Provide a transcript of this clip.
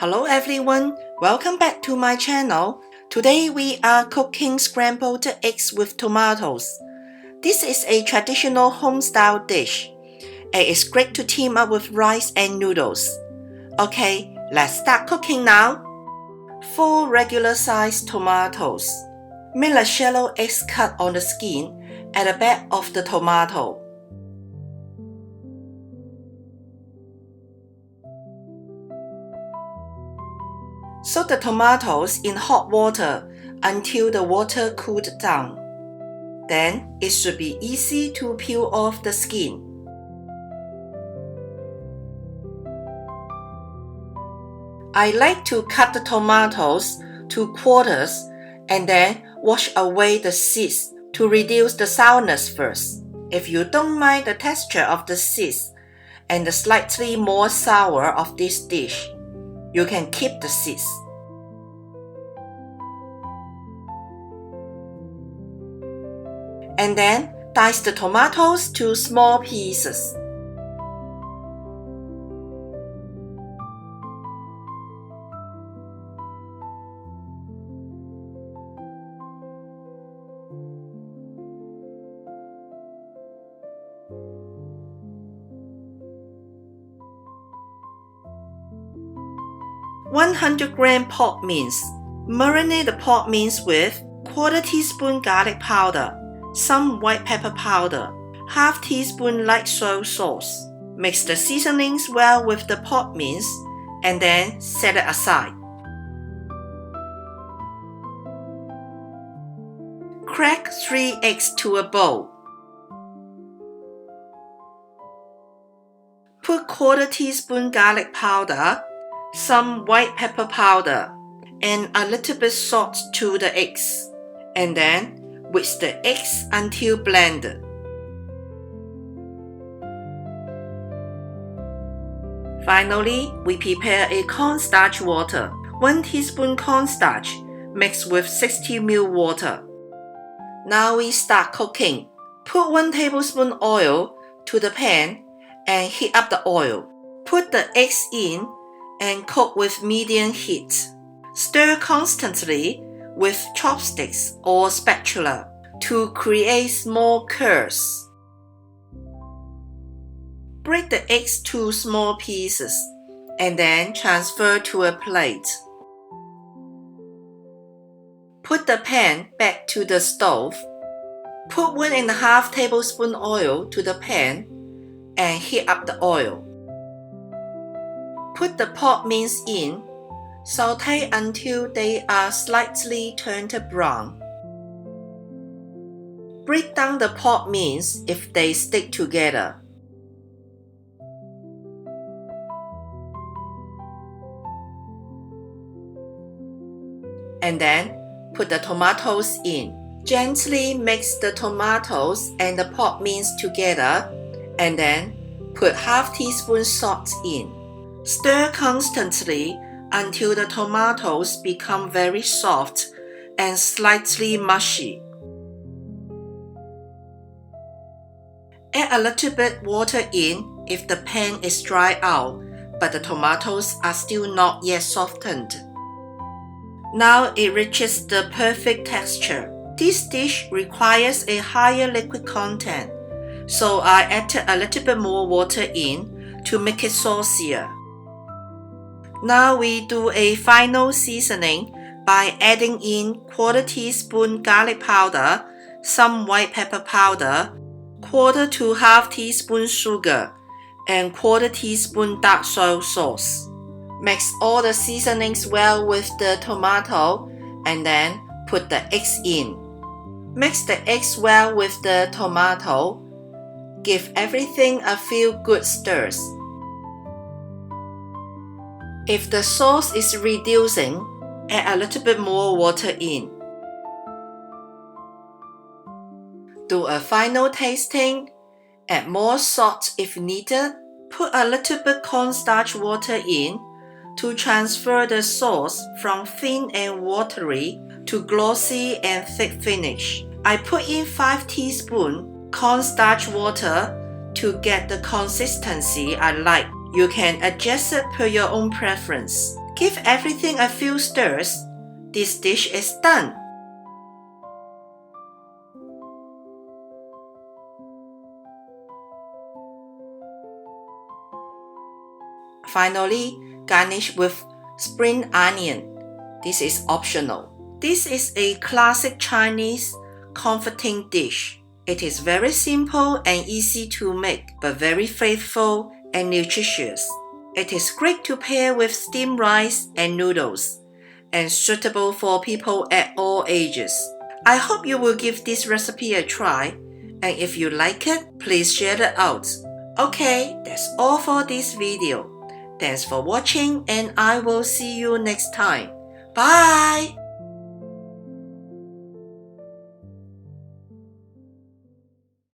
Hello everyone, welcome back to my channel. Today we are cooking scrambled eggs with tomatoes. This is a traditional home-style dish. It is great to team up with rice and noodles. Okay, let's start cooking now. 4 regular-sized tomatoes. Make a shallow X cut on the skin at the back of the tomato. Soak the tomatoes in hot water until the water cooled down. Then it should be easy to peel off the skin. I like to cut the tomatoes to quarters and then wash away the seeds to reduce the sourness first. If you don't mind the texture of the seeds and the slightly more sour of this dish, you can keep the seeds. And then dice the tomatoes to small pieces. "100-gram pork mince. Marinate the pork mince with 1/4 teaspoon garlic powder, some white pepper powder, 1/2 teaspoon light soy sauce. Mix the seasonings well with the pork mince and then set it aside. Crack 3 eggs to a bowl. Put 1/4 teaspoon garlic powder, some white pepper powder, and a little bit salt to the eggs, and then whisk the eggs until blended. Finally, we prepare a cornstarch water. 1 teaspoon cornstarch mixed with 60 ml water. Now we start cooking. Put 1 tablespoon oil to the pan and heat up the oil. Put the eggs in and cook with medium heat. Stir constantly with chopsticks or spatula to create small curds. Break the eggs to small pieces and then transfer to a plate. Put the pan back to the stove. Put 1.5 tablespoon oil to the pan and heat up the oil. Put the pork mince in. Saute until they are slightly turned brown. Break down the pork mince if they stick together. And then put the tomatoes in. Gently mix the tomatoes and the pork mince together and then put 1/2 teaspoon salt in. Stir constantly until the tomatoes become very soft and slightly mushy. Add a little bit water in if the pan is dry out, but the tomatoes are still not yet softened. Now it reaches the perfect texture. This dish requires a higher liquid content, so I added a little bit more water in to make it saucier. Now we do a final seasoning by adding in 1/4 teaspoon garlic powder, some white pepper powder, 1/4 to 1/2 teaspoon sugar, and 1/4 teaspoon dark soy sauce. Mix all the seasonings well with the tomato and then put the eggs in. Mix the eggs well with the tomato. Give everything a few good stirs. If the sauce is reducing, add a little bit more water in. Do a final tasting. Add more salt if needed. Put a little bit cornstarch water in to transfer the sauce from thin and watery to glossy and thick finish. I put in 5 teaspoons cornstarch water to get the consistency I like. You can adjust it per your own preference. Give everything a few stirs. This dish is done. Finally, garnish with spring onion. This is optional. This is a classic Chinese comforting dish. It is very simple and easy to make, but very faithful and nutritious. It is great to pair with steamed rice and noodles, and suitable for people at all ages. I hope you will give this recipe a try, and if you like it, please share it out. Okay, that's all for this video. Thanks for watching, and I will see you next time. Bye!